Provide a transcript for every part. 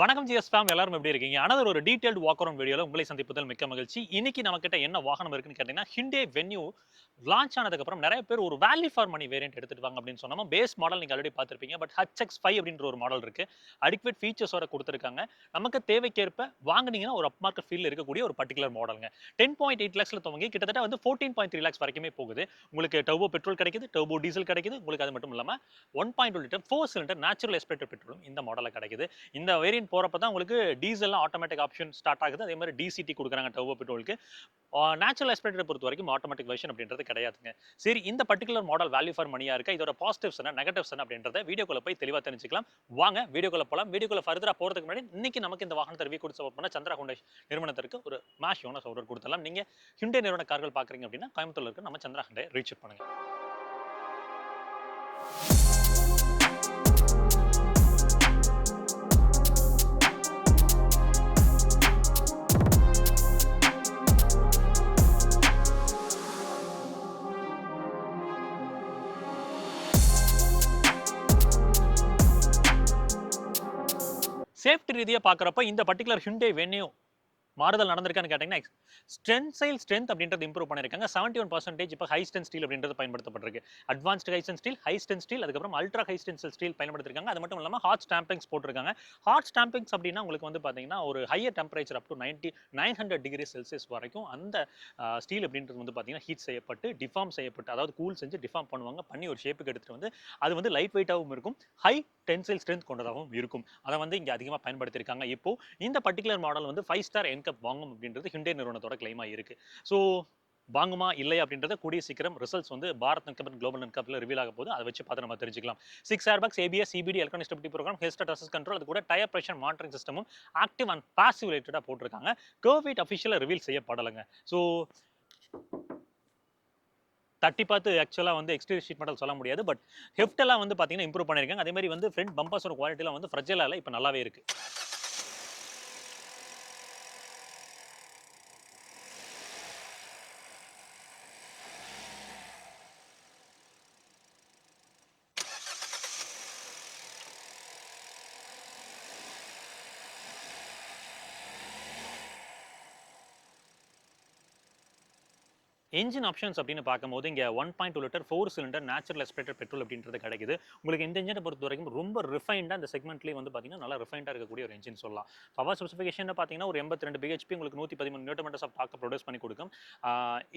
வணக்கம் GS fame, எல்லாரும் எப்படி இருக்கீங்க? அனதர் ஒரு டீடைல்டு வாக் அரவுண்ட் வீடியோல உங்களை சந்திப்பதில் மிக்க மகிழ்ச்சி. இன்னைக்கு நம்மகிட்ட என்ன வாகனம் இருக்குன்னு கேட்டீங்கன்னா, Hyundai Venue லான்ச் ஆனதுக்கு அப்புறம் நிறைய பேர் ஒரு வேல்யூ ஃபார் மணி வேரியன்ட் எடுத்துட்டு வாங்க அப்படின்னு சொன்னோம். பேஸ் மாடல் நீங்க ஆல்ரெடி பார்த்திருப்பீங்க. பட் HX5 அப்படின்ற ஒரு மாடல் இருக்கு. அடிக்வேட் ஃபீச்சர்ஸோட கொடுத்திருக்காங்க. நமக்கு தேவைக்கேற்ப வாங்குனீங்கன்னா ஒரு அப் மார்க்கெட் ஃபீல்ல இருக்கக்கூடிய ஒரு பர்ட்டிகுலர் மாடல்ங்க. 10.8 lakhsல துவங்கி கிட்டத்தட்ட வந்து 14.3 lakhs வரைக்குமே போகுது. உங்களுக்கு டர்போ பெட்ரோல் கிடைக்குது, டர்போ டீசல் கிடைக்குது. உங்களுக்கு அது மட்டும் இல்லாம 1.2 லிட்டர் 4 சிலிண்டர் நேச்சுரல் ஏஸ்பிரேட்டட் பெட்ரோலும் இந்த மாடல்ல கிடைக்குது. இந்த வேரியன்ட் போறப்ப தான் உங்களுக்கு டீசல் ஆட்டோமேட்டிக் ஆப்ஷன் ஸ்டார்ட் ஆகுது. அதே மாதிரி டிசிடி கொடுக்குறாங்க டர்போ பெட்ரோலுக்கு. நேச்சுரல் ஆஸ்பிரேட்டரை பொறுத்த வரைக்கும் ஆட்டோமேட்டிக் வெர்ஷன் அப்படின்றது கிடையாதுங்க. சரி, இந்த பர்ட்டிகுலர் மாடல் வேல்யூ ஃபார் மணியா இருக்கா? இதோட பாசிட்டிவ்ஸ் என்ன, நெகட்டிவ்ஸ் என்ன அப்படின்றத வீடியோக்குள்ள போய் தெளிவா தெரிஞ்சுக்கலாம். வாங்க வீடியோக்குள்ள போலாம். வீடியோக்குள்ள ஃபர்தரா போறதுக்கு முன்னாடி இன்னைக்கு நமக்கு இந்த வாகனத்தை ரிவ்யூ கொடுத்து சப்போர்ட் பண்ண சந்திரா ஹுண்டாய் நிறுவனத்திற்கு ஒரு மாஷ் யோனஸ் ஆர்டர் கொடுத்துடலாம். நீங்க Hyundai நிறுவன கார்கள் பாக்குறீங்க அப்படின்னா கோயம்புத்தூர்ல இருக்க நம்ம சந்திரா ஹுண்டாய் ரீச் பண்ணுங்க. சேஃப்டி ரீதியா பார்க்குறப்ப இந்த பர்ட்டிகுலர் Hyundai Venue மாறுதல் நடந்திருக்கான்னு கேட்டீங்கன்னா, ஸ்ட்ரென்த் அப்படின்றது இம்ப்ரூவ் பண்ணியிருக்காங்க. 71% இப்போ ஹை ஸ்ட்ரென்த் ஸ்டீல் அப்படின்றது பயன்படுத்தப்பட்டிருக்கு. Advanced high strength steel, high strength steel, அதுக்கப்புறம் அல்ட்ரா ஹை ஸ்ட்ரென்த் ஸ்டீல் பயன்படுத்திருக்காங்க. அது மட்டும் இல்லாம ஹாட் ஸ்டாம்பிங்ஸ் போட்டிருக்காங்க. ஹாட் ஸ்டாம்பிங்ஸ் அப்படின்னா உங்களுக்கு வந்து பார்த்தீங்கன்னா, ஒரு higher temperature up to 900 degree Celsius வரைக்கும் அந்த ஸ்டீல் அப்படின்றது வந்து பார்த்தீங்கன்னா ஹீட் செய்யப்பட்டு, டிஃபார்ம் செய்யப்பட்டு, அதாவது கூல் செஞ்சு டிஃபார்ம் பண்ணுவாங்க. பண்ணி ஒரு ஷேப்புக்கு எடுத்துட்டு வந்து அது வந்து லைட் வெயிட்டாகவும் இருக்கும், ஹை டென்சைல் ஸ்ட்ரென்த் கொண்டதாகவும் இருக்கும். அதை வந்து இங்க அதிகமா பயன்படுத்தியிருக்காங்க. இப்போ இந்த பர்ட்டிகுலர் மாடல் வந்து 5 ஸ்டார் என்கப் வாங்கும் அப்படின்றது Hyundai நிறுவனத்தோட கிளைமா இருக்கு. ஸோ வாங்குமா இல்லையா அப்படின்றத கூடிய சீக்கிரம் ரிசல்ட்ஸ் வந்து பாரத் நெட்கப் அண்ட் குளோபல் நெட்கப்ல ரிவீல் ஆக போது. அதை வச்சு பார்த்து நம்ம தெரிஞ்சுக்கலாம். 6 airbags, ABS, EBD, electronic stability program, hill start assist control, அது கூட டயர் பிரஷர் மானிட்டரிங் சிஸ்டமும் ஆக்டிவ் அண்ட் பாசிவ் ரிலேட்டடா போட்டிருக்காங்க. கர்வ் வெயிட் அஃபிஷியலா ரிவீல் செய்யப்படலைங்க. ஸோ தட்டி பார்த்து ஆக்சுவலா வந்து எக்ஸ்டீரியர் ஷீட் மெட்டல் சொல்ல முடியாது. பட் ஹெஃப்ட் எல்லாம் வந்து பார்த்தீங்கன்னா இம்ப்ரூவ் பண்ணியிருக்காங்க. அதே மாதிரி வந்து ஃப்ரண்ட் பம்பர்ஸோட குவாலிட்டிலாம் வந்து ஃப்ரெஜைலா இல்ல, இப்போ நல்லாவே இருக்கு. என்ஜின் ஆப்ஷன்ஸ் அப்படின்னு பார்க்கும்போது இங்க 1.2 litre 4 cylinder natural aspirated petrol அப்படின்றது கிடைக்குது. உங்களுக்கு இந்த என்ஜினை பொறுத்த வரைக்கும் ரொம்ப ரிஃபைண்டா இந்த செக்மெண்ட்லேயே வந்து பார்த்தீங்கன்னா நல்லா ரிஃபைண்டா இருக்கக்கூடிய ஒரு என்ஜின் சொல்லலாம். பவர் ஸ்பெசிஃபிகேஷன் பார்த்தீங்கன்னா ஒரு 82 பிஹெச்பி, உங்களுக்கு 113 newton meters of torque produce பண்ணி கொடுக்கும்.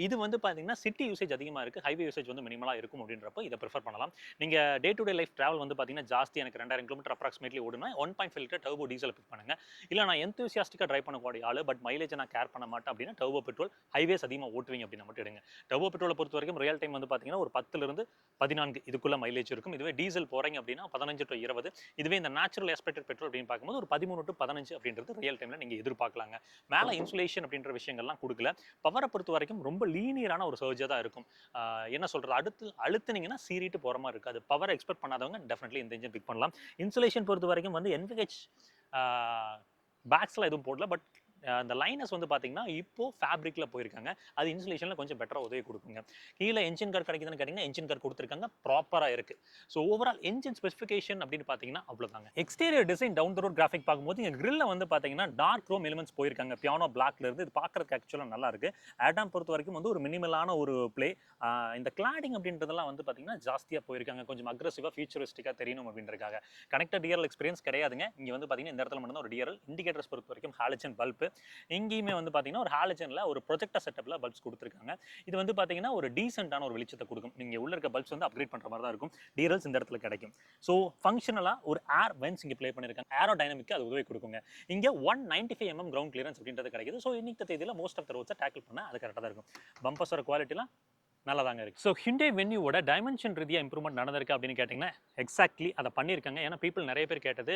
இது வந்து பார்த்தீங்கன்னா சிட்டி யூசேஜ் அதிகமாக இருக்கு, ஹைவே யூசேஜ் வந்து மினிமலாக இருக்கும் அப்படின்றப்போ இதை ப்ரிஃபர் பண்ணலாம். நீங்க டே டு டே லைஃப் டிராவல் வந்து பார்த்தீங்கன்னா ஜாஸ்தி, எனக்கு 2000 கிலோமீட்டர் அப்ராக்சிமேட்லி ஓடுனா 1.5 லிட்டர் டர்போ டீசல் பிக் பண்ணுங்க. இல்லை நான் எந்தூசியாஸ்டிக்காக ட்ரைவ் பண்ணக்கூடிய ஆளு, பட் மைலேஜ் நான் கேர் பண்ண மாட்டேன் அப்படின்னா டர்போ பெட்ரோல் ஹைவேஸ் அதிகமாக ஓட்டுவீங்க அப்படின்னா மட்டும் எடுங்க. டர்போ பெட்ரோலை பொறுத்த வரைக்கும் ரியல் டைம் வந்து பார்த்தீங்கன்னா ஒரு 10 14 இதுக்குள்ள மைலேஜ் இருக்கும். இதுவே டீசல் போறீங்க அப்படின்னா 15 to 20. இதுவே இந்த நேச்சுரல் ஆஸ்பிரேட்டட் பெட்ரோல் அப்படின்னு பார்க்கும்போது ஒரு 13 to 15 அப்படின்றது ரியல் டைம்ல நீங்க எதிர்பார்க்கலாங்க. மேல இன்சுலேஷன் அப்படின்ற விஷயங்கள்லாம் கொடுக்கல. பவரை பொறுத்த வரைக்கும் ரொம்ப லீனியரான ஒரு சர்ஜா தான் இருக்கும். என்ன சொல்றது, அடுத்து அழுத்துனீங்கன்னா சீறிட்டு போற மாதிரி இருக்காது. பவர் எக்ஸ்பெக்ட் பண்ணாதவங்க டெஃபினெட்லி இந்த இன்ஜின் பிக் பண்ணலாம். இன்சுலேஷன் பொறுத்த வரைக்கும் வந்து NVH பேக்ஸ்ல எதுவும் போடல. பட் அந்த லைனஸ் வந்து பார்த்தீங்கன்னா இப்போ ஃபேப்ரிக்ல போயிருக்காங்க. அது இன்சுலேஷன்ல கொஞ்சம் பெட்டரா உதவி கொடுக்குங்க. கீழே என்ஜின் கார் கிடைக்குதுன்னு கேட்டீங்கன்னா என்ஜின் கார் கொடுத்துருக்காங்க, ப்ராப்பரா இருக்கு. ஸோ ஓவரால் என்ஜின் ஸ்பெசிஃபிகேஷன் அப்படின்னு பார்த்தீங்கன்னா அவ்வளோதாங்க. Exterior design down the road graphic பார்க்கும்போது இங்க கிரில்ல வந்து பார்த்தீங்கன்னா டார்க் க்ரோம் எலிமெண்ட்ஸ் போயிருக்காங்க. பியானோ பிளாக்ல இருந்து இது பார்க்கறதுக்கு ஆக்சுவலாக நல்லா இருக்கு. ஆடாம் பொறுத்த வரைக்கும் வந்து ஒரு மினிமலான ஒரு பிளே. இந்த கிளாடிங் அப்படின்றதெல்லாம் வந்து பார்த்தீங்கன்னா ஜாஸ்தியாக போயிருக்காங்க. கொஞ்சம் அக்ரெசிவாக ஃபியூச்சரிஸ்டிக்காக தெரியணும் அப்படின்றக்காக. கனெக்டட் டிஆர்எல் எக்ஸ்பீரியன்ஸ் கிடையாதுங்க. இங்கே வந்து பார்த்தீங்கன்னா இந்த இடத்துல மட்டும் ஒரு டிஆர்எல் இண்டிகேட்டர்ஸ் பொறுத்த வரைக்கும் ஹாலஜன் பல்ப். இங்கேயுமே வந்து பார்த்தீங்கன்னா ஒரு ஹாலஜன்ல ஒரு ப்ரொஜெக்டர் செட்டப்ல பல்ப்ஸ் கொடுத்துருக்காங்க. இது வந்து பார்த்தீங்கன்னா ஒரு டீசென்டான ஒரு வெளிச்சத்தை கொடுக்கும். நீங்க உள்ள இருக்க பல்ப்ஸ் வந்து அப்கிரேட் பண்ற மாதிரி தான் இருக்கும். டிஆர்எல்ஸ் இந்த இடத்துல கிடைக்கும். ஸோ ஃபங்க்ஷனலா ஒரு ஏர் வென்ஸ் இங்கே ப்ளே பண்ணியிருக்காங்க. ஏரோ டைனமிக்கு அது உதவி கொடுக்குங்க. இங்கே 195 mm கிரவுண்ட் கிளியரன்ஸ் அப்படின்றது கிடைக்குது. ஸோ இன்னைக்கு தேதியில் மோஸ்ட் ஆஃப் த ரோட்ஸை டேக்கிள் பண்ண அது கரெக்டாக தான் இருக்கும். பம்பர்ஸோட குவாலிட்டிலாம் நல்லா தாங்க இருக்கு. ஸோ Hyundai Venueவோட டைமென்ஷன் ரீதியாக இம்ப்ரூவ்மெண்ட் நடந்திருக்கு அப்படின்னு கேட்டிங்கன்னா எக்ஸாக்ட்லி அதை பண்ணியிருக்காங்க. ஏன்னா பீப்புள் நிறைய பேர் கேட்டது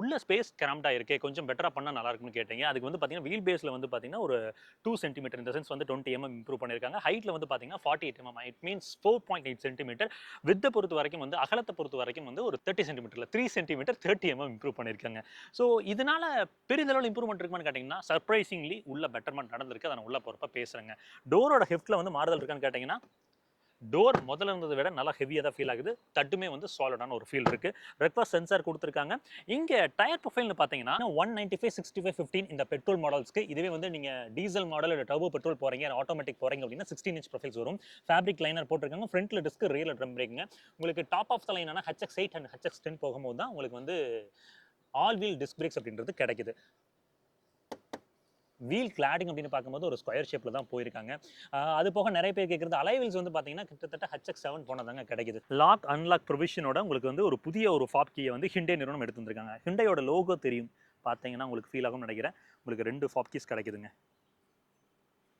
உள்ள ஸ்பேஸ் கிராம்டாக இருக்கே, கொஞ்சம் பெட்டராக பண்ணால் நல்லா இருக்குன்னு கேட்டீங்க. அதுக்கு வந்து பார்த்தீங்கன்னா வீல் பேஸில் வந்து பார்த்தீங்கன்னா ஒரு 2 சென்டிமீட்டர், இந்த சென்ஸ் வந்து 20 mm இம்ப்ரூவ் பண்ணியிருக்காங்க. ஹைட்டில் வந்து பார்த்தீங்கன்னா 48 mm, இட் மீன்ஸ் 4.8 சென்டிமீட்டர். வித்தை பொறுத்த வரைக்கும் வந்து அகலத்தை பொறுத்த வரைக்கும் வந்து ஒரு 30 சென்டிமீட்டரில் 3 சென்டிமீட்டர் 30 mm இம்ப்ரூவ் பண்ணியிருக்காங்க. ஸோ இதனால பெரிதளவில் இம்ப்ரூவ்மெண்ட் இருக்குமான்னு கேட்டிங்கன்னா சர்ப்ரைசிங்லி உள்ள பெட்டர்மெண்ட் நடந்திருக்கு. அதை நான் உள்ள போகிறப்ப பேசுகிறேங்க. டோரோட ஹெஃப்ட்டில் வந்து மாறுதல் இருக்கான்னு கேட்டிங்கன்னா டோர் முதல்ல இருந்ததை விட நல்லா ஹெவியாக தான் ஃபீல் ஆகுது. தட்டுமே வந்து சாலிடான ஒரு ஃபீல் இருக்கு. ரெக்வஸ்ட் சென்சார் கொடுத்துருக்காங்க. இங்கே டயர் ப்ரொஃபைல்னு பார்த்தீங்கன்னா 195, 65, 15 இந்த பெட்ரோல் மாடல்ஸ்க்கு. இதுவே வந்து நீங்கள் டீசல் மாடல் இல்லை டர்போ பெட்ரோல் போகிறீங்க, ஆட்டோமேட்டிக் போகிறீங்க அப்படின்னா 16 இன்ச் ப்ரொஃபைல்ஸ் வரும். ஃபேப்ரிக் லைனர் போட்டிருக்காங்க. ஃப்ரண்ட்ல டிஸ்க், ரியல் ட்ரம் பிரேக்குங்க. உங்களுக்கு டாப் ஆஃப் த லைனான HX8 அண்ட் HX10 போகும்போது தான் உங்களுக்கு வந்து ஆல் வீல் டிஸ்க் பிரேக்ஸ் அப்படின்றது கிடைக்குது. வீல் கிளாடிங் அப்படின்னு பார்க்கும்போது ஒரு ஸ்கொயர் ஷேப்பில் தான் போயிருக்காங்க. அது போக நிறைய பேர் கேட்குறது அலைவீல்ஸ் வந்து பார்த்தீங்கன்னா கிட்டத்தட்ட HX7 போனதாங்க கிடைக்குது. லாக் அன்லாக் ப்ரொவிஷனோட உங்களுக்கு வந்து ஒரு புதிய ஒரு ஃபாப் கீயை வந்து ஹிண்டே நிறுவனம் எடுத்து வந்திருக்காங்க. ஹிண்டையோட லோகோ தெரியும் பார்த்தீங்கன்னா உங்களுக்கு ஃபீல் ஆகும்னு நினைக்கிறேன். உங்களுக்கு 2 ஃபாப் கீஸ் கிடைக்குதுங்க.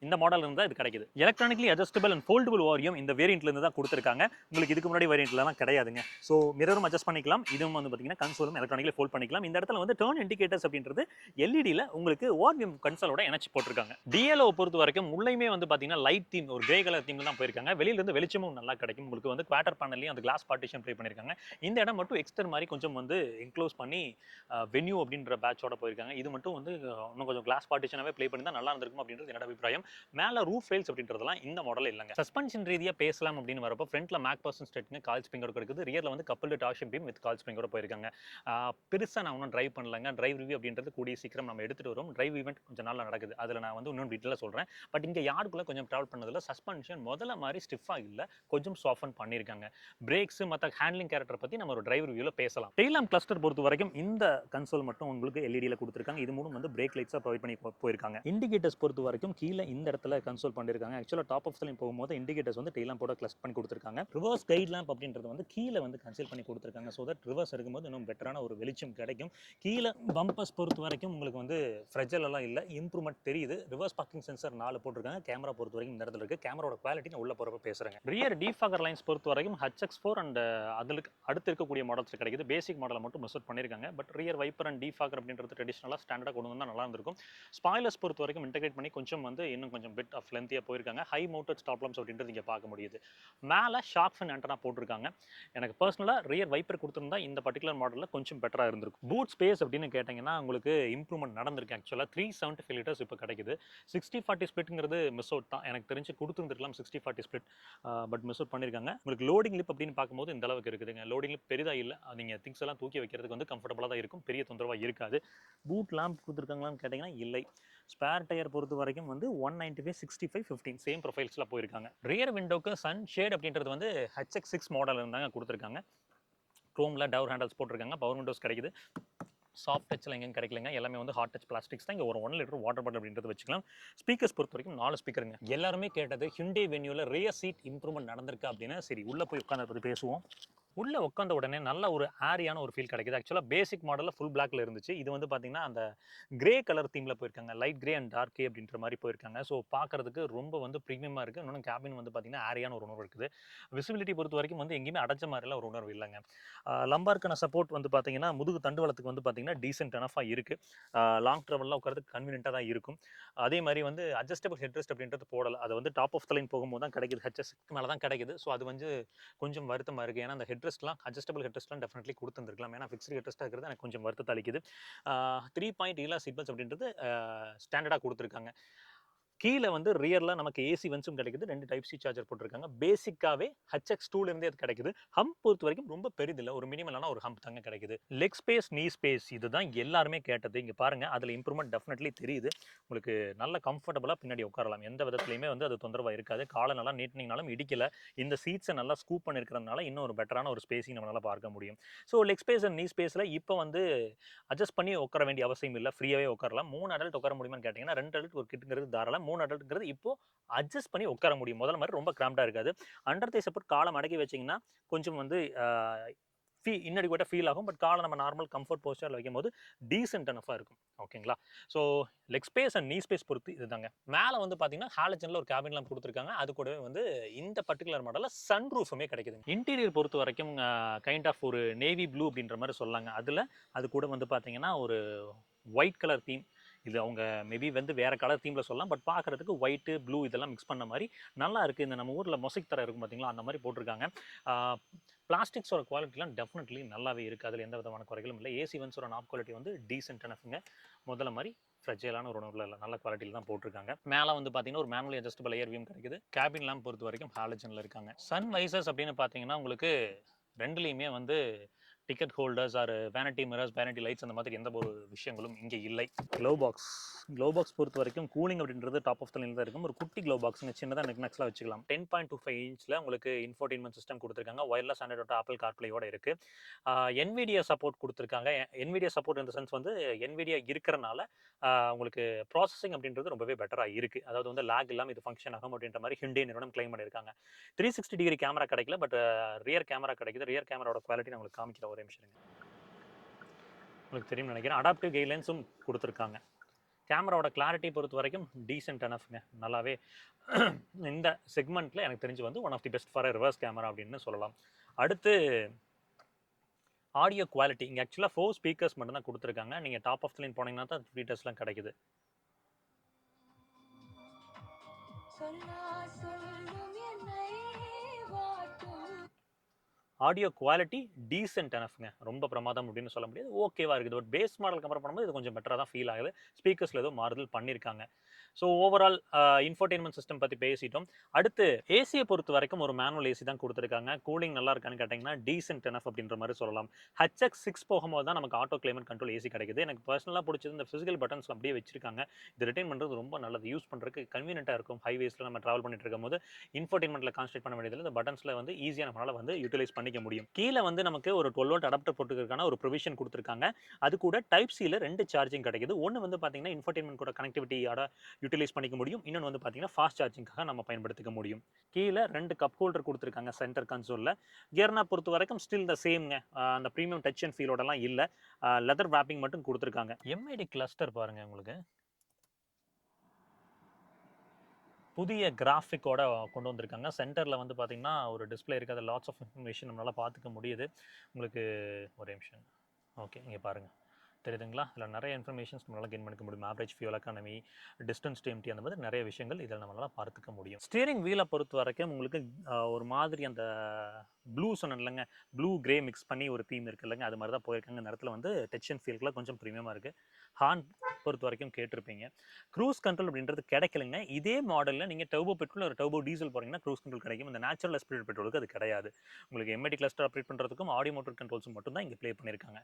இந்த மாடல் இருந்தால் இது கிடைக்குது. எலக்ட்ரானிக்லி அட்ஜஸ்டபிள் அண்ட் ஃபோல்டபிள் வாரியம் இந்த வேரியண்ட்ல இருந்து தான் கொடுத்துருக்காங்க. உங்களுக்கு இதுக்கு முன்னாடி வேரியண்ட்லாம் கிடையாதுங்க. ஸோ மிரரும் அட்ஜஸ்ட் பண்ணிக்கலாம். இதுவும் வந்து பார்த்தீங்கன்னா கன்சோலும் எலக்ட்ரானிக்லி ஃபோல்ட் பண்ணிக்கலாம். இந்த இடத்துல வந்து டர்ன் இண்டிகேட்டர்ஸ் அப்படின்றது எல்இடியில் உங்களுக்கு வாரியம் கன்சோலோட இணைச்சு போட்டிருக்காங்க. டிஎல்ஓ பொறுத்த வரைக்கும் உள்ளேயுமே வந்து பார்த்தீங்கன்னா லைட் தீம், ஒரு கிரே கலர் தீம்ல தான் போயிருக்காங்க. வெளியிலிருந்து வெளிச்சமும் நல்லா கிடைக்கும். உங்களுக்கு வந்து குவார்டர் பேனல்லையும் அந்த கிளாஸ் பார்ட்டிஷன் ப்ளே பண்ணியிருக்காங்க. இந்த இடம் மட்டும் எக்ஸ்டர் மாதிரி கொஞ்சம் வந்து என்க்ளோஸ் பண்ணி வென்யூ அப்படின்ற பேட்சோட போயிருக்காங்க. இது மட்டும் வந்து இன்னும் கொஞ்சம் கிளாஸ் பார்ட்டிஷனாகவே ப்ளே பண்ணி தான் நல்லா இருந்திருக்கும் அப்படின்றது என்னோட அபிப்பிராயம். மேல ரூஃப் ரெயில்ஸ் அப்படின்றதெல்லாம் இந்த மாடல் இல்லைங்க. சஸ்பென்ஷன் ரீதியா பேசலாம் அப்படின்னு வரப்போ ஃப்ரண்ட்ல மேக் பர்சன் ஸ்டெட்னு கால் ஸ்ப்ரிங்கோட இருக்குது. ரியர்ல வந்து coupled torsion beam with call ஸ்ப்ரிங்கோட போயிருக்காங்க. பெருசா நான் ஒன்றும் டிரைவ் பண்ணலங்க. டிரைவ் ரிவ்யூ அப்படின்றது கூடிய சீக்கிரம் நம்ம எடுத்துட்டு வரும். டிரைவ் ஈவெண்ட் கொஞ்சம் நாள் நடக்குது. அதில் நான் வந்து இன்னும் டீட்டெயிலாக சொல்றேன். பட் இங்கே யாருக்குள்ள கொஞ்சம் ட்ராவல் பண்ணதில் சஸ்பென்ஷன் முதல்ல மாதிரி ஸ்டிஃபா இல்லை, கொஞ்சம் சாஃபன் பண்ணியிருக்காங்க. பிரேக்ஸ் மற்ற ஹேண்ட்லிங் கேரக்டர் பற்றி நம்ம ஒரு டிரைவ் ரிவ்யூவில் பேசலாம். டெயில் லேம்ப் கிளஸ்டர் பொறுத்த வரைக்கும் இந்த கன்சோல் மட்டும் உங்களுக்கு எல்இடியில் கொடுத்துருக்காங்க. இது மூணும் வந்து பிரேக் லைட்ஸாக ப்ரொவைட் பண்ணி போயிருக்காங்க. இண்டிகேட்டர்ஸ் பொறுத்த வரைக்கும் கீழே இந்த இடத்துல கன்சோல் பண்ணிருக்காங்க. ஆக்சுவலாக டாப் ஆஃப் லைன் போகும்போது இண்டிகேட்டர்ஸ் வந்து டெயில் லேம்போட கிளஸ்ட் பண்ணி கொடுத்துருக்காங்க. ரிவர்ஸ் கைட் லேம்ப் அப்படின்றது வந்து கீழே வந்து கன்சோல் பண்ணி கொடுத்துருக்காங்க. ஸோ தட் ரிவர்ஸ் இருக்கும்போது இன்னும் பெட்டரான ஒரு வெளிச்சம் கிடைக்கும். கீழே பம்பர்ஸ் பொறுத்த வரைக்கும் உங்களுக்கு வந்து ஃப்ரெஜல் எல்லாம் இல்லை, இம்ப்ரூவ்மெண்ட் தெரியுது. ரிவர்ஸ் பார்க்கிங் சென்சர் 4 போட்டிருக்காங்க. கேமரா பொறுத்த வரைக்கும் இந்த இடத்துல இருக்கு. கேமராவோட குவாலிட்டி நான் உள்ள போறப்ப பேசுறேன். ரியர் டிஃபாகர் லைன்ஸ் பொறுத்த வரைக்கும் HX4 அண்ட் அதுக்கு அடுத்து இருக்கக்கூடிய மாடல்ஸ் கிடைக்குது. பேசிக் மாடலை மட்டும் மிஸ் அவுட் பண்ணிருக்காங்க. But rear wiper and defogger அப்படின்றது ட்ரெடிஷனலாக ஸ்டாண்டர்டாக கொண்டு வந்தால் நல்லா இருந்திருக்கும். ஸ்பாய்லர்ஸ் பொறுத்த வரைக்கும் இன்டெகிரேட் பண்ணி கொஞ்சம் வந்து இன்னும் கொஞ்சம் பிட் ஆஃப் லென்த்தியாக போயிருக்காங்க. ஹை மவுண்டட் ஸ்டாப் லாம்ப்ஸ் அப்படின்றது இங்கே பார்க்க முடியுது. மேலே ஷார்க் ஃபின் ஆண்டனா போட்டிருக்காங்க. எனக்கு பர்சனலாக ரியர் வைப்பர் கொடுத்துருந்தா இந்த பர்டிகுலர் மாடலில் கொஞ்சம் பெட்டராக இருந்திருக்கும். பூட் ஸ்பேஸ் அப்படின்னு கேட்டிங்கன்னா உங்களுக்கு இம்ப்ரூவ்மெண்ட் நடந்திருக்கு. ஆக்சுவலாக 375 லிட்டர்ஸ் இப்போ கிடைக்குது. 60-40 ஸ்பிளிட்ங்கிறது மிஸ் அவுட் தான். எனக்கு தெரிஞ்சு கொடுத்துருந்துருக்கலாம் 60-40 ஸ்பிளிட், பட் மிஸ் அவுட் பண்ணியிருக்காங்க. உங்களுக்கு லோடிங் லிப் அப்படின்னு பார்க்கும்போது இந்த அளவுக்கு இருக்குதுங்க. லோடிங் லிப் பெரிதாக இல்லை. நீங்கள் திங்ஸ் எல்லாம் தூக்கி வைக்கிறதுக்கு வந்து கம்ஃபர்டபுளாக தான் இருக்கும். பெரிய தொந்தரவாக இருக்காது. பூட் லேம்ப் கொடுத்துருக்காங்களான்னு கேட்டிங்கன்னா இல்லை. ஸ்பேர் டயர் பொறுத்த வரைக்கும் வந்து 195, 65, 15 சேம் ப்ரொஃபைல்ஸில் போயிருக்காங்க. ரியர் விண்டோக்கு சன் ஷேட் அப்படின்றது வந்து HX6 மாடல் இருந்தாங்க கொடுத்துருக்காங்க. க்ரோமில் டவர் ஹேண்டல்ஸ் போட்டிருக்காங்க. பவர் விண்டோஸ் கிடைக்குது. சாஃப்ட் டச்சில் எங்கேயும் கிடைக்கலங்க. எல்லாமே வந்து ஹார்ட் டச் பிளாஸ்டிக்ஸ் தான். இங்கே ஒரு 1 லிட்டர் வாட்டர் பாட்டில் அப்படின்றது வச்சுக்கலாம். ஸ்பீக்கர்ஸ் பொறுத்த வரைக்கும் 4 ஸ்பீக்கருங்க. எல்லாருமே கேட்டது ஹிண்டே வென்யூவில் ரியர் சீட் இம்ப்ரூவ்மெண்ட் நடந்திருக்கு அப்படின்னு. சரி, உள்ளே போய் உட்காந்து பற்றி பேசுவோம். உள்ளே உட்காந்த உடனே நல்ல ஒரு ஏரியான ஒரு ஃபீல் கிடைக்குது. ஆக்சுவலாக பேசிக் மாடலில் ஃபுல் பிளாக்ல இருந்துச்சு. இது வந்து பார்த்தீங்கன்னா அந்த கிரே கலர் தீமில் போயிருக்காங்க. லைட் கிரே அண்ட் டார்க் கே அப்படின்ற மாதிரி போயிருக்காங்க. ஸோ பார்க்கறதுக்கு ரொம்ப வந்து ப்ரீமியமாக இருக்குது. இன்னொன்று கேபின் வந்து பார்த்தீங்கன்னா ஏரியான ஒரு உணர்வு இருக்குது. விசிபிலிட்டி பொறுத்த வரைக்கும் வந்து எங்கேயுமே அடைச்ச மாதிரிலாம் ஒரு உணர்வு இல்லைங்க. லம்பார்க்கான சப்போர்ட் வந்து பார்த்தீங்கன்னா முதுகு தண்டுவலத்துக்கு வந்து பார்த்தீங்கன்னா டீசென்ட் எனஃபாக இருக்குது. லாங் ட்ராவல்லாம் உட்காரதுக்கு கன்வீனியன்ட்டாக தான் இருக்கும். அதே மாதிரி வந்து அட்ஜஸ்டபிள் ஹெட்ரெஸ்ட் அப்படின்றது போடலை. அது வந்து டாப் ஆஃப் த லைன் போகும்போது தான் கிடைக்குது. HS மேலே தான் கிடைக்குது. ஸோ அது வந்து கொஞ்சம் வருத்தமாக இருக்குது. ஏன்னா அந்த ஹெட்ரெஸ்ட்லாம் அட்ஜஸ்டபிள் ஹெட்ரெஸ்ட்லாம் டெஃபினெட்லி கொடுத்துருந்துருக்கலாம். ஏன்னா ஃபிக்ஸ்டு ஹெட்ரெஸ்ட்டாக இருக்கிறது எனக்கு கொஞ்சம் வருத்தத்தை அளிக்குது. 3 பாயிண்ட் ஈலா சீட் பெல்ட்ஸ் அப்படின்றது ஸ்டாண்டர்டாக கொடுத்துருக்காங்க. கீழே வந்து ரியரில் நமக்கு ஏசி வென்ஸும் கிடைக்குது. 2 டைப் சி சார்ஜர் போட்டிருக்காங்க. பேசிக்காகவே HX2லேருந்தே அது கிடைக்குது. ஹம்ப் பொறுத்த வரைக்கும் ரொம்ப பெரிதில்லை. ஒரு மினிமலான ஒரு ஹம்ப் தாங்க கிடைக்குது. லெக் ஸ்பேஸ், நீ ஸ்பேஸ் இதுதான் எல்லாருமே கேட்டது. இங்கே பாருங்க, அதில் இம்ப்ரூவ்மெண்ட் டெஃபினெட்லி தெரியுது. உங்களுக்கு நல்ல கம்ஃபர்டபுளாக பின்னாடி உட்காரலாம். எந்த விதத்துலையுமே வந்து அது தொந்தரவாக இருக்காது. காலை நல்லா நீட்டினீங்கனாலும் இடிக்கல. இந்த சீட்ஸை நல்லா ஸ்கூப் பண்ணியிருக்கிறதுனால இன்னும் ஒரு பெட்டரான ஒரு ஸ்பேஸையும் நம்மளால் பார்க்க முடியும். ஸோ லெக் ஸ்பேஸ் அண்ட் நீ ஸ்பேஸில் இப்போ வந்து அட்ஜஸ்ட் பண்ணி உட்கார வேண்டிய அவசியம் இல்லை. ஃப்ரீயாகவே உட்காரலாம். 3 அடல்ட் உட்கார முடியுமான்னு கேட்டிங்கன்னா 2 அடல்ட் ஒரு கிட்டுங்கிறது தாராளம். 3 அடல்ட்ங்கிறது இப்போ அட்ஜஸ்ட் பண்ணி உட்கார முடியும். முதல்ல மாதிரி ரொம்ப கிராம்டா இருக்காது. அண்டர் தை சப்போர்ட் காலை மடக்கி வச்சிங்கன்னா கொஞ்சம் வந்து இன்னாடிக்குவேட்டாக ஃபீல் ஆகும். பட் காலை நம்ம நார்மல் கம்ஃபர்ட் போஸ்டரில் வைக்கும்போது டீசென்ட் எனஃபாக இருக்கும். ஓகேங்களா? ஸோ லெக் ஸ்பேஸ் அண்ட் நீ ஸ்பேஸ் பொறுத்து இதுதாங்க. மேலே வந்து பார்த்தீங்கன்னா ஹாலஜனில் ஒரு கேபின் லேம்ப் கொடுத்துருக்காங்க. அது கூடவே வந்து இந்த பர்டிகுலர் மாடலில் சன் ரூஃபுமே கிடைக்குது. இன்டீரியர் பொறுத்த வரைக்கும் கைண்ட் ஆஃப் ஒரு நேவி ப்ளூ அப்படின்ற மாதிரி சொல்லாங்க. அதில் அது கூட வந்து பார்த்தீங்கன்னா ஒரு ஒயிட் கலர் தீம். இது அவங்க மேபி வந்து வேறு கலர் தீமில் சொல்லலாம். பட் பார்க்குறதுக்கு ஒயிட்டு ப்ளூ இதெல்லாம் மிக்ஸ் பண்ண மாதிரி நல்லா இருக்குது. இந்த நம்ம ஊரில் மொசைக் தர இருக்கும் பார்த்தீங்களா, அந்த மாதிரி போட்டிருக்காங்க. பிளாஸ்டிக்ஸோட குவாலிட்டிலாம் டெஃபினெட்லி நல்லாவே இருக்குது. அதில் எந்த விதமான குறைகளும் இல்லை. ஏசி வென்ஸோட நாப் குவாலிட்டி வந்து டீசென்ட் எனஃப்ங்க. முதல்ல மாதிரி ஃப்ரெஜைலான ஒரு உணவுல இல்லை, நல்ல குவாலிட்டியில் தான் போட்டிருக்காங்க. மேலே வந்து பார்த்தீங்கன்னா ஒரு மேனுவலி அட்ஜஸ்டபிள் ஏர் வியூம் கிடைக்குது. கேபின் லேம்ப் பொறுத்த வரைக்கும் ஹாலஜனில் இருக்காங்க. சன் வைசர்ஸ் அப்படின்னு பார்த்தீங்கன்னா உங்களுக்கு ரெண்டுலேயுமே வந்து ticket holders or vanity mirrors, vanity lights அந்த மாதிரி எந்த ஒரு விஷயங்களும் இங்கே இல்லை. க்ளோ பாக்ஸ் பொறுத்த வரைக்கும் கூலிங் அப்படின்றது டாப் ஆஃப் த லைன் தான் இருக்கும். ஒரு குட்டி க்ளோ பாக்ஸுங்க, சின்னதாக நெக்ஸ்லாம் வச்சுக்கலாம். 10.25 இன்ச்சில் உங்களுக்கு இன்ஃபோர்டைன்மெண்ட் சிஸ்டம் கொடுத்துருக்காங்க. ஒயர்லெஸ் ஆண்ட்ராய்டு ஆப்பிள் கார்ப்ளேயோட இருக்குது. NVIDIA சப்போர்ட் கொடுத்துருக்காங்க. NVIDIA சப்போர்ட் இந்த சென்ஸ் வந்து NVIDIA இருக்கிறனால உங்களுக்கு ப்ராசஸிங் அப்படின்றது ரொம்பவே பெட்டராக இருக்குது. அதாவது வந்து லேக் இல்லாமல் இது ஃபங்க்ஷன் ஆகும் அப்படின்ற மாதிரி ஹிண்டே நிறுவனம் கிளைம் பண்ணியிருக்காங்க. 360 டிகிரி கேமரா கிடைக்கல, பட் ரியர் கேமரா கிடைக்குது. ரியர் கேமராவோட குவாலிட்டி நான் உங்களுக்கு காமிக்கிற ஒரே நிமிஷம் உங்களுக்கு தெரியும் நினைக்கிறேன். அடாப்டிவ் கைட்லைன்ஸும் கொடுத்துருக்காங்க. கேமராவோட கிளாரிட்டி பொறுத்த வரைக்கும் டீசென்ட் எனஃப்ங்க, நல்லாவே இந்த செக்மெண்ட்டில் எனக்கு தெரிஞ்சு வந்து one of the best for reverse camera அப்படின்னு சொல்லலாம். அடுத்து ஆடியோ குவாலிட்டி. இங்கே ஆக்சுவலாக 4 ஸ்பீக்கர்ஸ் மட்டும் தான் கொடுத்துருக்காங்க. நீங்கள் டாப் ஆஃப் த லைன் போனீங்கன்னா தான் ஃபீச்சர்ஸ்லாம் கிடைக்குது. ஆடியோ குவாலிட்டி டீசென்ட் எனஃப்ங்க, ரொம்ப பிரமாதம் அப்படின்னு சொல்ல முடியாது, ஓகேவா இருக்குது. பட் பேஸ் மாடல் கம்பேர் பண்ணும்போது இது கொஞ்சம் பெட்டராக தான் ஃபீல் ஆகுது. ஸ்பீக்கர்ஸில் ஏதோ மாறுதல் பண்ணியிருக்காங்க. ஸோ ஓவரால் இன்ஃபோர்டெயின்மெண்ட் சிஸ்டம் பற்றி பேசிட்டோம். அடுத்து ஏசியை பொறுத்த வரைக்கும் ஒரு மேனுவல் ஏசி தான் கொடுத்துருக்காங்க. கூலிங் நல்லா இருக்கான்னு கேட்டிங்கன்னா டீசென்ட் எனஃப் அப்படின்ற மாதிரி சொல்லலாம். HX6 போகும்போது தான் நமக்கு ஆட்டோ கிளைமேட் கண்ட்ரோல் ஏசி கிடைக்குது. எனக்கு பர்சனலாக பிடிச்சது இந்த ஃபிசிக்கல் பட்டன்ஸ் அப்படியே வச்சிருக்காங்க. இது ரிட்டைன் பண்ணுறது ரொம்ப நல்லது, யூஸ் பண்ணுறதுக்கு கன்வீனியன்ட்டாக இருக்கும். ஹைவேஸில் நம்ம ட்ராவல் பண்ணிட்டு இருக்கும்போது இன்ஃபோர்டெயின்மெண்ட்டில் கான்சன்ட்ரேட் பண்ண வேண்டியதில்லை. இந்த பட்டன்ஸில் வந்து ஈஸியாக நம்மளால் வந்து யூட்டிலைஸ் பண்ணிக்க முடியும். கீழே வந்து நமக்கு ஒரு 12 வோல்ட் அடாப்டர் போட்டுக்கிறதுக்கான ஒரு ப்ரொவிஷன் கொடுத்துருக்காங்க. அது கூட டைப் சியில் 2 சார்ஜிங் கிடைக்குது. ஒன்று வந்து பார்த்தீங்கன்னா இன்ஃபோர்டெயின்மெண்ட் கூட கனெக்டிவிட்டியோட யூட்டிலைஸ் பண்ணிக்க முடியும். இன்னொன்று வந்து பார்த்தீங்கன்னா ஃபாஸ்ட் சார்ஜிங்காக நம்ம பயன்படுத்திக்க முடியும். கீழே 2 கப் ஹோல்டர் கொடுத்துருக்காங்க சென்டர் கன்சோலில். கியர்னா பொறுத்த வரைக்கும் ஸ்டில் த சேம்ங்க, அந்த ப்ரீமியம் டச் அண்ட் ஃபீலோடலாம் இல்லை, லெதர் வேப்பிங் மட்டும் கொடுத்துருக்காங்க. MID கிளஸ்டர் பாருங்க, உங்களுக்கு புதிய கிராஃபிக்கோட கொண்டு வந்திருக்காங்க. சென்டரில் வந்து பார்த்தீங்கன்னா ஒரு டிஸ்பிளே இருக்குது, அது லாட்ஸ் ஆஃப் இன்ஃபர்மேஷன் நம்மளால் பார்த்துக்க முடியுது. உங்களுக்கு ஒரே நிமிஷம், ஓகே இங்கே பாருங்கள் தெரியுதுங்களா? இதில் நிறைய இன்ஃபர்மேஷன்ஸ் நம்மளால் கெயின் பண்ணிக்க முடியும். Average fuel economy, distance to empty, அந்த மாதிரி நிறைய விஷயங்கள் இதில் நம்மளால் பார்த்துக்க முடியும். ஸ்டீரிங் வீலை பொறுத்த வரைக்கும் உங்களுக்கு ஒரு மாதிரி அந்த ப்ளூ சொன்ன இல்லைங்க, ப்ளூ கிரே மிக்ஸ் பண்ணி ஒரு தீம் இருக்குது இல்லைங்க, அது மாதிரி தான் போயிருக்காங்க. இந்த இடத்துல வந்து டச் அண்ட் ஃபீல்கில் கொஞ்சம் ப்ரீமியமாக இருக்குது. ஹார்ன் பொறுத்த வரைக்கும் கேட்டிருப்பீங்க. க்ரூஸ் கண்ட்ரோல் அப்படின்றது கிடைக்கலைங்க. இதே மாடலில் நீங்கள் டர்போ பெட்ரோல் ஒரு டர்போ டீசல் போகிறீங்கன்னா க்ரூஸ் கண்ட்ரோல் கிடைக்கும். இந்த நேச்சுரல் அஸ்பிரேட்டட் பெட்ரோலுக்கு அது கிடையாது. உங்களுக்கு MID கிளஸ்டர் ஆப்ரேட் பண்ணுறதுக்கும் ஆடியோ மோட்டர் கண்ட்ரோல்ஸும் மட்டும் தான் இங்கே ப்ளே பண்ணியிருக்காங்க.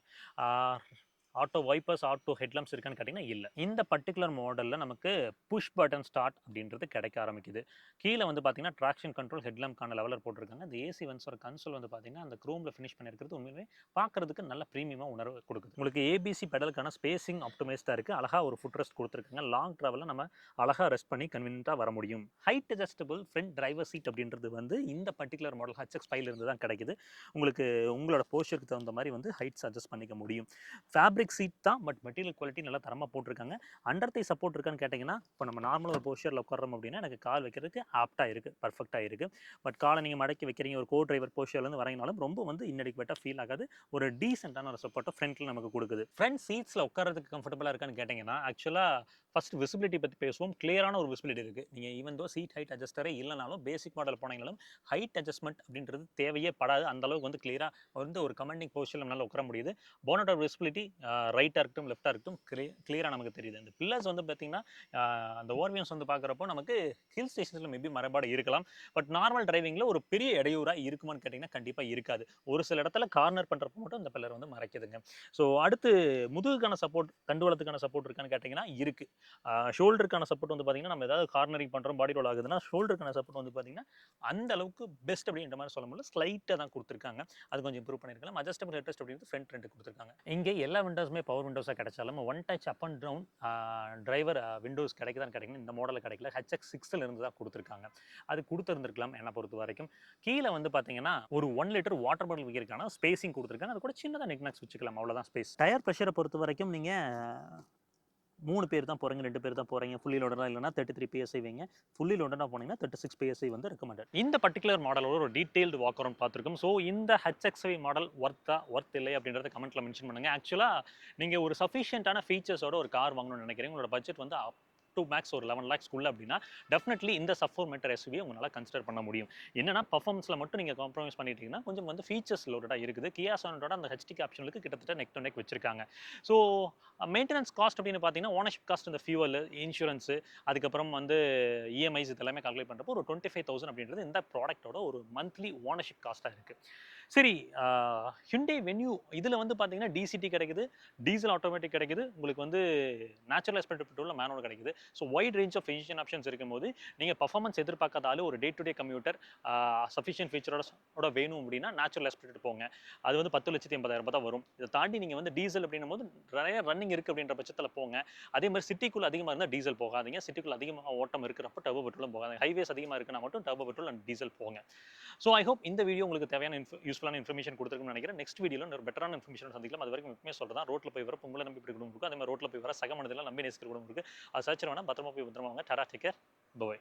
ஆட்டோ வைப்பர்ஸ், ஆட்டோ ஹெட்லம்ப்ஸ் இருக்கான்னு கேட்டிங்கன்னா இல்லை. இந்த பர்டிகுலர் மாடலில் நமக்கு புஷ் பட்டன் ஸ்டார்ட் அப்படின்றது கிடைக்க ஆரம்பிக்குது. கீழே வந்து பார்த்தீங்கன்னா ட்ராக்ஷன் கண்ட்ரோல் ஹெட்லம்ப்கான லெவலர் போட்டிருக்காங்க. இந்த ஏசி வென்ஸோட கன்சோல் வந்து பார்த்தீங்கன்னா அந்த க்ரோமில் ஃபினிஷ் பண்ணியிருக்கிறது உண்மையிலே பார்க்கறதுக்கு நல்ல ப்ரீமியமாக உணர்வு கொடுக்குது. உங்களுக்கு ABC பெடலுக்கான ஸ்பேசிங் ஆப்டிமைஸ்டாக இருக்குது. அழகாக ஒரு ஃபுட் ரெஸ்ட் கொடுத்துருக்காங்க. லாங் ட்ராவலில் நம்ம அழகாக ரெஸ்ட் பண்ணி கன்வீனியன்ட்டாக வர முடியும். Height adjustable front driver seat அப்படின்றது வந்து இந்த பர்டிகுலர் மாடல் HX5 இருந்து தான் கிடைக்குது. உங்களுக்கு உங்களோட போஸ்டருக்கு தகுந்த மாதிரி வந்து ஹைட்ஸ் அட்ஜஸ்ட் பண்ணிக்க முடியும். ஃபேப்ரிக் சீட் தான், பட் மெட்டீரியல் குவாலிட்டி நல்லா தரமாக போட்டிருக்காங்க. அண்டர் தை சப்போர்ட் இருக்கான்னு கேட்டிங்கன்னா, இப்போ நம்ம நார்மலாக ஒரு போஸ்டரில் உட்காரோம் அப்படின்னா எனக்கு கால் வைக்கிறதுக்கு ஆப்டாக இருக்குது, பர்ஃபெக்டாக இருக்குது. பட் காலை நீங்கள் மடக்கி வைக்கிறீங்க ஒரு கோ டிரைவர் போஸ்டர்லேருந்து வரீங்கனாலும் ரொம்ப வந்து இன்அடிக்வேட்டாக ஃபீல் ஆகாது. ஒரு டீசென்ட்டான ஒரு சப்போர்ட்டை ஃப்ரண்ட்டில் நமக்கு கொடுக்குது. ஃப்ரண்ட் சீட்ஸில் உட்காரதுக்கு கம்ஃபர்டபுளாக இருக்கான்னு கேட்டிங்கன்னா, ஆக்சுவலாக ஃபர்ஸ்ட் விசிபிலிட்டி பற்றி பேசுவோம். கிளியரான ஒரு விசிபிலிட்டி இருக்குது. நீங்கள் ஈவன் தோ சீட் ஹைட் அட்ஜஸ்டரே இல்லைனாலும் பேசிக் மாடல் போனீங்கனாலும் ஹைட் அட்ஜஸ்ட்மெண்ட் அப்படின்றது தேவையே படாது. அந்தளவுக்கு வந்து கிளியராக வந்து ஒரு கமெண்டிங் போஸ்டரில் நம்மளால் உட்கார முடியுது. போனோட விசிபிலிட்டி ரைட்டாக இருக்கட்டும் லெஃப்டாக இருக்கட்டும் கிளியராக நமக்கு தெரியுது. இந்த பில்லர்ஸ் வந்து பார்த்தீங்கன்னா அந்த ஓர்வியன்ஸ் வந்து பார்க்குறப்போ நமக்கு ஹில் ஸ்டேஷன்ஸில் மேபி மரபாடு இருக்கலாம். பட் நார்மல் டிரைவிங்கில் ஒரு பெரிய இடையூறாக இருக்குமான்னு கேட்டிங்கன்னா கண்டிப்பாக இருக்காது. ஒரு சில இடத்துல கார்னர் பண்ணுறப்போ மட்டும் இந்த பில்லர் வந்து மறைக்குதுங்க. ஸோ அடுத்து முதுகுக்கான சப்போர்ட், தண்டுவளத்துக்கான சப்போர்ட் இருக்கான்னு கேட்டிங்கன்னா இருக்குது. ஷோல்டருக்கான சப்போர்ட் வந்து பார்த்தீங்கன்னா நம்ம ஏதாவது கார்னரிங் பண்ணுறோம், பாடி ரோல் ஆகுதுன்னா ஷோல்டருக்கான சப்போர்ட் வந்து பார்த்தீங்கன்னா அந்த அளவுக்கு பெஸ்ட் அப்படின்ற மாதிரி சொல்ல முடியல. ஸ்லைட்டாக தான் கொடுத்துருக்காங்க, அது கொஞ்சம் இம்ப்ரூவ் பண்ணியிருக்கலாம். அட்ஜஸ்டபிள் ஹெட்ரெஸ்ட் அப்படின்றது ஃப்ரண்ட் 2 கொடுத்துருக்காங்க. இங்கே எல்லா விண்டோஸுமே பவர் விண்டோஸாக கிடைச்சாலும் one touch up and down driver windows கிடைக்குதான்னு கிடைக்கணும். இந்த மாடலில் கிடைக்கல. HX6 இருந்து தான் கொடுத்துருக்காங்க. அது கொடுத்துருந்துருக்கலாம் என்னை பொறுத்த வரைக்கும். கீழே வந்து பார்த்தீங்கன்னா ஒரு 1 லிட்டர் வாட்டர் பாட்டில் வைக்கிறதுக்கான ஸ்பேசிங் கொடுத்துருக்காங்க. அது கூட சின்னதாக நெக்னாக்ஸ் வச்சுக்கலாம், அவ்வளோதான் ஸ்பேஸ். டயர் ப்ரெஷரை பொறுத்த வரைக்கும் நீங்கள் 3 பேர் தான் போகிறீங்க, 2 பேர் தான் போகிறீங்க, ஃபுல்லி லோடராக இல்லைனா 33 PSI வைங்க. ஃபுல்லி லோடராக போனீங்கன்னா 36 PSI வந்து ரெக்கமெண்டட். இந்த பர்டிகுலர் மாடலோட ஒரு டீட்டெயில்டு வாக் அரவுண்ட் பார்த்துருக்கோம். ஸோ இந்த HX5 மாடல் ஒர்த் இல்லை அப்படின்றத கமெண்ட்டில் மென்ஷன் பண்ணுங்கள். ஆக்சுவலாக நீங்கள் ஒரு சஃபிஷியன்ட்டான ஃபீச்சர்ஸோட ஒரு கார் வாங்கணும்னு நினைக்கிறீங்க, உங்களோட பட்ஜெட் வந்து டு மேக்ஸ் ஒரு 11 lakhsக்குள்ள அப்படின்னா டெஃபினெட்லி இந்த சப் 4 மீட்டர் எஸ்யூவி உங்களால் கன்சிடர் பண்ண முடியும். என்னன்னா பர்ஃபார்மன்ஸில் மட்டும் நீங்கள் காம்ப்ரமைஸ் பண்ணிட்டீங்கன்னா கொஞ்சம் வந்து ஃபீச்சர்ஸ் லோடடாக இருக்குது. கியா சானட்டோட அந்த ஹெச்டி ஆப்ஷனுக்கு கிட்டத்தட்ட நெக் டு நெக் வச்சிருக்காங்க. ஸோ மெயின்டெனன்ஸ் காஸ்ட் அப்படின்னு பார்த்தீங்கன்னா ஓனர்ஷிப் காஸ்ட் இந்த ஃபியூவல் இன்சூரன்ஸு அதுக்கப்புறம் வந்து இஎம்ஐஸ் இது எல்லாமே கால்குலேட் பண்ணுறப்போ ஒரு 25,000 அப்படின்றது இந்த ப்ராடக்ட்டோட ஒரு மந்த்லி ஓனர்ஷிப் காஸ்ட்டாக இருக்குது. சரி, ஹிண்டே வென்யூ இதில் வந்து பார்த்தீங்கன்னா டிசிடி கிடைக்குது, டீசல் ஆட்டோமேட்டிக் கிடைக்குது, உங்களுக்கு வந்து நேச்சுரல் ஆஸ்பெக்ட் பெட்ரோலில் மேனுவல் கிடைக்குது. So wide range of engine options இருக்கும்போது நீங்கள் பர்ஃபார்மன்ஸ் எதிர்பார்க்காத ஆளு ஒரு day to day commuter sufficient ஃபீச்சரோட வேணும் அப்படின்னா நேச்சுரல் ஆஸ்பெக்ட் போங்க. அது வந்து 10,80,000 தான் வரும். இதை தாண்டி நீங்கள் வந்து டீசல் அப்படின்னும் போது நிறைய ரன்னிங் இருக்குது அப்படின்ற பட்சத்தில் போங்க. அதே மாதிரி சிட்டிக்குள்ள அதிகமாக இருந்தால் டீசல் போகாதீங்க. சிட்டிக்குள்ள அதிகமாக ஓட்டம் இருக்கிறப்ப டர்போ பெட்ரோலும் போகாதீங்க. ஹைவேஸ் அதிகமாக இருக்குன்னா மட்டும் டர்போ பெட்ரோல் அண்ட் டீசல் போங்க. ஸோ ஐ ஹோப் இந்த வீடியோ உங்களுக்கு தேவையான யூஸ்ஃபுல்லான இன்ஃபர்மேஷன் கொடுத்துருக்குன்னு நினைக்கிறேன். நெக்ஸ்ட் வீடியோவில் ஒரு பெட்டரான இன்ஃபர்மேஷன் சந்திக்கலாம். அது வரைக்கும் எப்பவுமே சொல்றேன், ரோட்ல போய் வர உங்களை நம்பி இப்படி குடும்பம் இருக்கும். அதே மாதிரி ரோட்ல போய் வர சக மனிதர்கள் நம்பி நேசிக்கிற குடும்பம் இருக்கு. அது சர்ச்சை வேணா பத்திரமா போய் பத்திரமா வாங்க. Tata, take care, by.